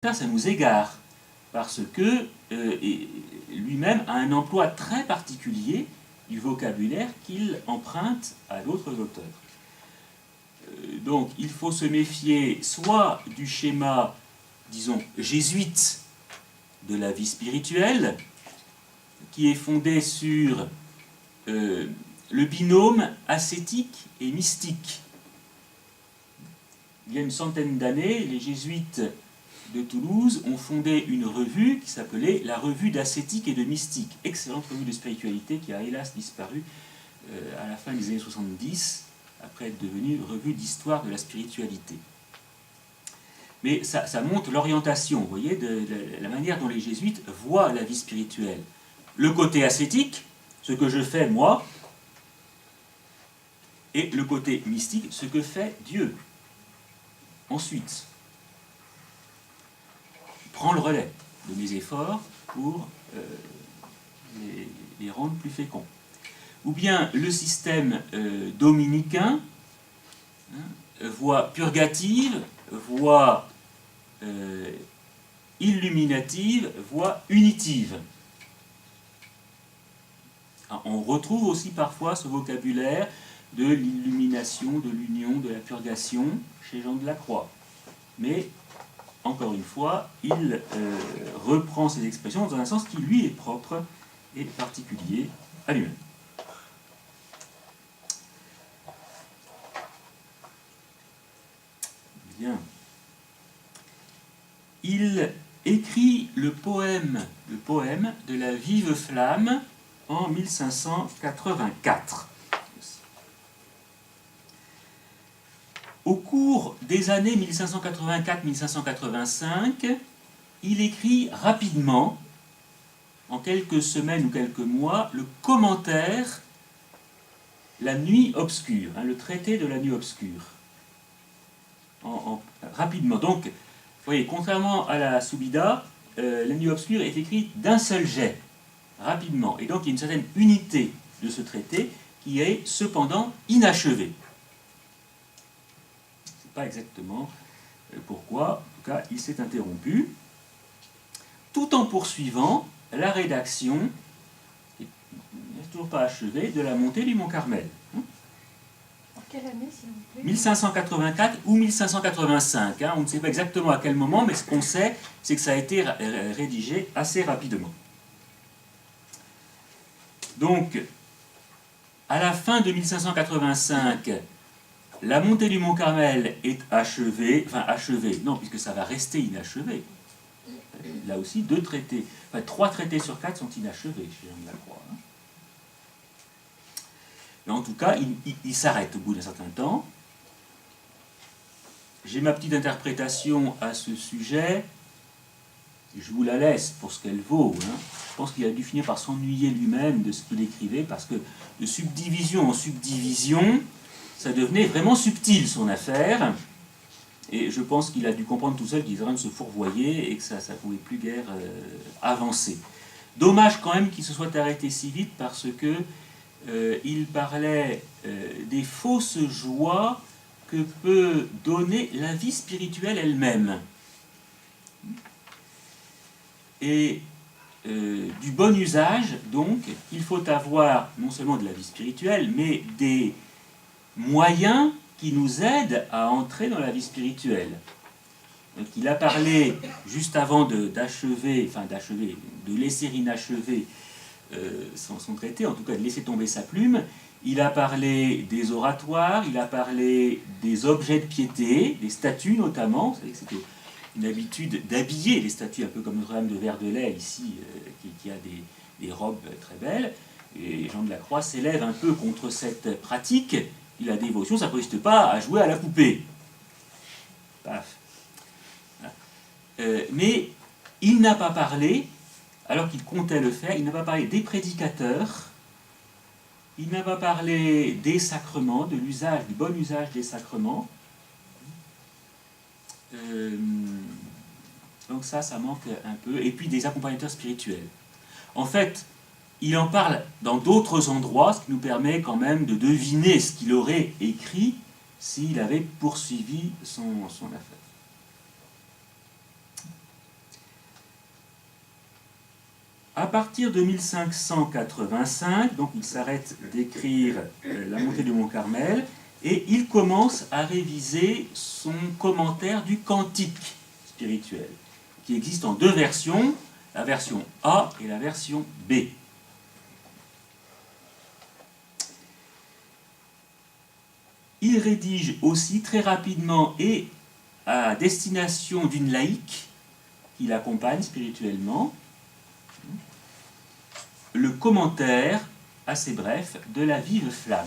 ça nous égare, parce que lui-même a un emploi très particulier du vocabulaire qu'il emprunte à d'autres auteurs. Donc il faut se méfier soit du schéma, disons, jésuite de la vie spirituelle, qui est fondé sur le binôme ascétique et mystique. Il y a une centaine d'années, les jésuites de Toulouse ont fondé une revue qui s'appelait la Revue d'ascétique et de mystique. Excellente revue de spiritualité qui a hélas disparu à la fin des années 70, après être devenue revue d'histoire de la spiritualité. Mais ça montre l'orientation, vous voyez, de la manière dont les jésuites voient la vie spirituelle. Le côté ascétique, ce que je fais moi, et le côté mystique, ce que fait Dieu. Ensuite, je prends le relais de mes efforts pour les rendre plus féconds. Ou bien le système dominicain, voie purgative, voie illuminative, voie unitive. On retrouve aussi parfois ce vocabulaire de l'illumination, de l'union, de la purgation chez Jean de la Croix. Mais, encore une fois, il reprend ces expressions dans un sens qui lui est propre et particulier à lui-même. Bien. Il écrit le poème de la vive flamme en 1584. Au cours des années 1584-1585, il écrit rapidement, en quelques semaines ou quelques mois, le commentaire La nuit obscure, le traité de la nuit obscure. Rapidement. Donc, vous voyez, contrairement à la Subida, la nuit obscure est écrite d'un seul jet, rapidement. Et donc, il y a une certaine unité de ce traité qui est cependant inachevée. Pas exactement pourquoi, en tout cas, il s'est interrompu, tout en poursuivant la rédaction, qui n'est toujours pas achevée, de la montée du Mont Carmel. En quelle année, s'il vous plaît ? 1584 ou 1585, on ne sait pas exactement à quel moment, mais ce qu'on sait, c'est que ça a été rédigé assez rapidement. Donc, à la fin de 1585, la montée du Mont Carmel est achevée, non, puisque ça va rester inachevé. Là aussi, 3 traités sur 4 sont inachevés chez Jean de la Croix. Mais en tout cas, il s'arrête au bout d'un certain temps. J'ai ma petite interprétation à ce sujet, je vous la laisse pour ce qu'elle vaut. Je pense qu'il a dû finir par s'ennuyer lui-même de ce qu'il écrivait, parce que de subdivision en subdivision, ça devenait vraiment subtil, son affaire, et je pense qu'il a dû comprendre tout seul qu'il était en train de se fourvoyer et que ça ne pouvait plus guère avancer. Dommage quand même qu'il se soit arrêté si vite, parce que il parlait des fausses joies que peut donner la vie spirituelle elle-même. Et du bon usage, donc, il faut avoir non seulement de la vie spirituelle, mais des moyens qui nous aident à entrer dans la vie spirituelle. Donc, il a parlé, juste avant de laisser inachevé son traité, en tout cas de laisser tomber sa plume, il a parlé des oratoires, il a parlé des objets de piété, des statues notamment. Vous savez que c'était une habitude d'habiller les statues, un peu comme Notre-Dame de Verdelais ici, qui a des robes très belles. Et Jean de la Croix s'élève un peu contre cette pratique. La dévotion, ça ne consiste pas à jouer à la poupée. Paf. Mais il n'a pas parlé, alors qu'il comptait le faire, il n'a pas parlé des prédicateurs, il n'a pas parlé des sacrements, de l'usage, du bon usage des sacrements. Donc ça manque un peu. Et puis des accompagnateurs spirituels. En fait, il en parle dans d'autres endroits, ce qui nous permet quand même de deviner ce qu'il aurait écrit s'il avait poursuivi son affaire. À partir de 1585, donc il s'arrête d'écrire la montée du Mont Carmel, et il commence à réviser son commentaire du Cantique spirituel, qui existe en deux versions, la version A et la version B. Il rédige aussi très rapidement et à destination d'une laïque qui l'accompagne spirituellement, le commentaire assez bref de la vive flamme,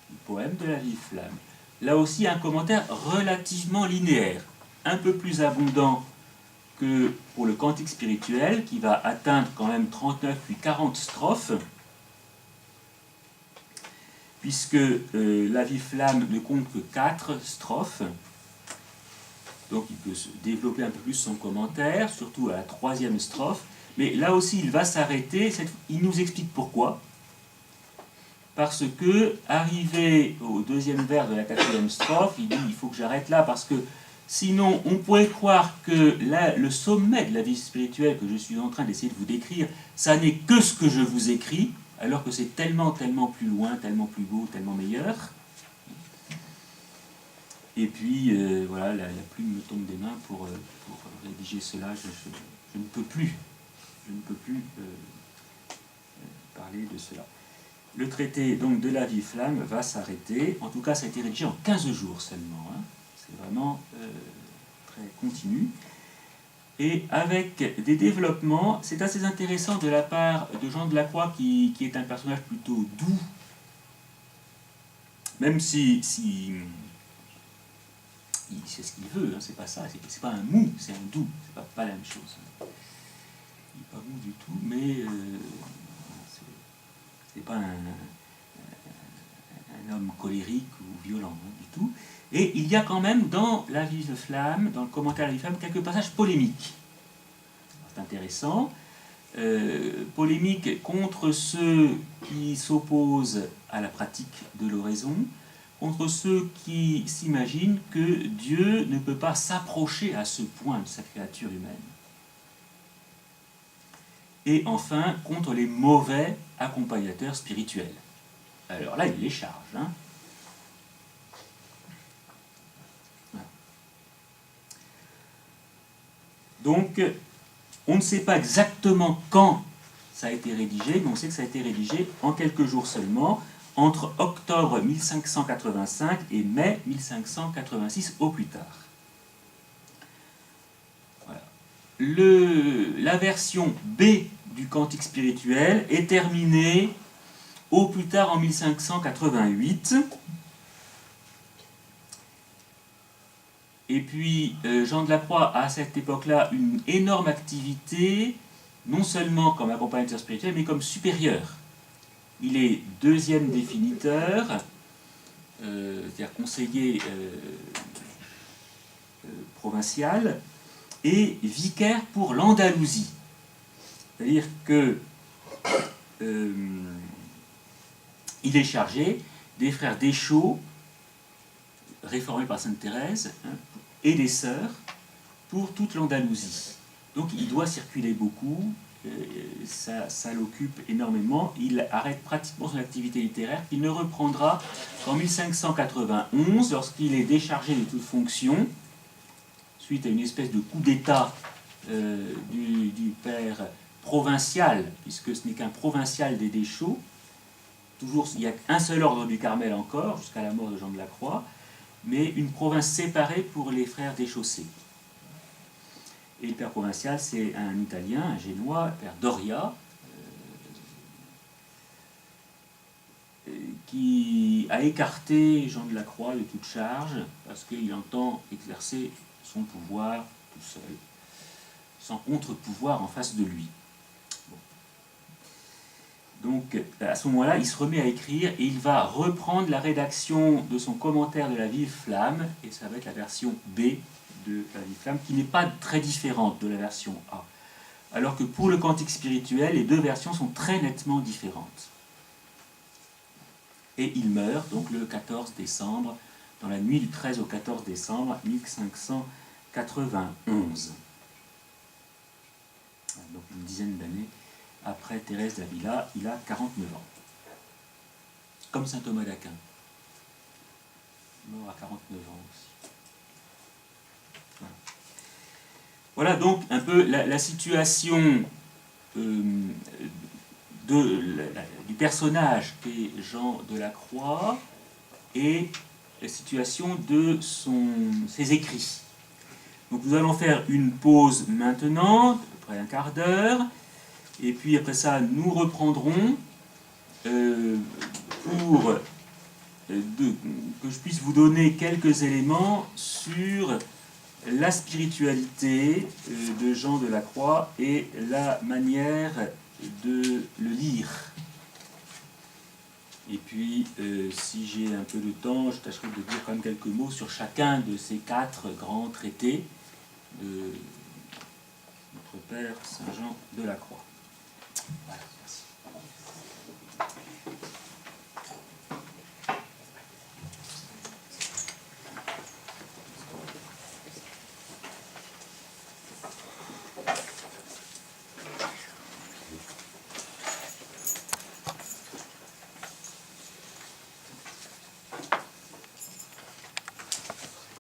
le poème de la vive flamme. Là aussi un commentaire relativement linéaire, un peu plus abondant que pour le cantique spirituel, qui va atteindre quand même 39 puis 40 strophes, puisque la vive flamme ne compte que 4 strophes. Donc il peut se développer un peu plus son commentaire, surtout à la 3e strophe. Mais là aussi, il va s'arrêter, il nous explique pourquoi. Parce que, arrivé au 2e vers de la 4e strophe, il dit il faut que j'arrête là, parce que sinon, on pourrait croire que là, le sommet de la vie spirituelle que je suis en train d'essayer de vous décrire, ça n'est que ce que je vous écris, alors que c'est tellement, tellement plus loin, tellement plus beau, tellement meilleur. Et puis, voilà, la plume me tombe des mains pour rédiger cela, je ne peux plus. Je ne peux plus parler de cela. Le traité donc, de la vive flamme va s'arrêter. En tout cas, ça a été rédigé en 15 jours seulement. Hein. C'est vraiment très continu. Et avec des développements, c'est assez intéressant de la part de Jean de la Croix, qui est un personnage plutôt doux, même si il sait ce qu'il veut, hein, c'est pas ça, c'est pas un mou, c'est un doux, c'est pas la même chose. Il n'est pas mou du tout, mais c'est pas un homme colérique ou violent, hein, du tout. Et il y a quand même dans la vive flamme, dans le commentaire de la vive flamme, quelques passages polémiques. C'est intéressant. Polémiques contre ceux qui s'opposent à la pratique de l'oraison, contre ceux qui s'imaginent que Dieu ne peut pas s'approcher à ce point de sa créature humaine. Et enfin, contre les mauvais accompagnateurs spirituels. Alors là, il les charge. Hein. Voilà. Donc, on ne sait pas exactement quand ça a été rédigé, mais on sait que ça a été rédigé en quelques jours seulement, entre octobre 1585 et mai 1586 au plus tard. Voilà. La version B du cantique spirituel est terminée au plus tard en 1588. Et puis Jean de la Croix a à cette époque-là une énorme activité, non seulement comme accompagnateur spirituel, mais comme supérieur. Il est 2e définiteur, c'est-à-dire conseiller provincial, et vicaire pour l'Andalousie. C'est-à-dire que il est chargé des frères Deschaux, réformés par Sainte Thérèse, hein, et des sœurs pour toute l'Andalousie. Donc il doit circuler beaucoup, ça l'occupe énormément. Il arrête pratiquement son activité littéraire, qu'il ne reprendra qu'en 1591, lorsqu'il est déchargé de toute fonction, suite à une espèce de coup d'État du père provincial, puisque ce n'est qu'un provincial des Deschaux. Toujours, il n'y a qu'un seul ordre du Carmel encore, jusqu'à la mort de Jean de la Croix, mais une province séparée pour les frères Déchaussés. Et le père provincial, c'est un Italien, un Génois, le père Doria, qui a écarté Jean de la Croix de toute charge, parce qu'il entend exercer son pouvoir tout seul, sans contre-pouvoir en face de lui. Donc, à ce moment-là, il se remet à écrire et il va reprendre la rédaction de son commentaire de la vive flamme, et ça va être la version B de la vive flamme, qui n'est pas très différente de la version A. Alors que pour le cantique spirituel, les deux versions sont très nettement différentes. Et il meurt donc le 14 décembre, dans la nuit du 13 au 14 décembre 1591. Donc une dizaine d'années après Thérèse d'Avila, il a 49 ans. Comme saint Thomas d'Aquin. Mort à 49 ans aussi. Voilà donc un peu la situation du personnage qu'est Jean de la Croix et la situation de ses écrits. Donc nous allons faire une pause maintenant, à peu près un quart d'heure, et puis après ça nous reprendrons pour que je puisse vous donner quelques éléments sur la spiritualité de Jean de la Croix et la manière de le lire. Et puis, si j'ai un peu de temps, je tâcherai de dire quand même quelques mots sur chacun de ces 4 grands traités de notre Père Saint Jean de la Croix. Voilà, merci.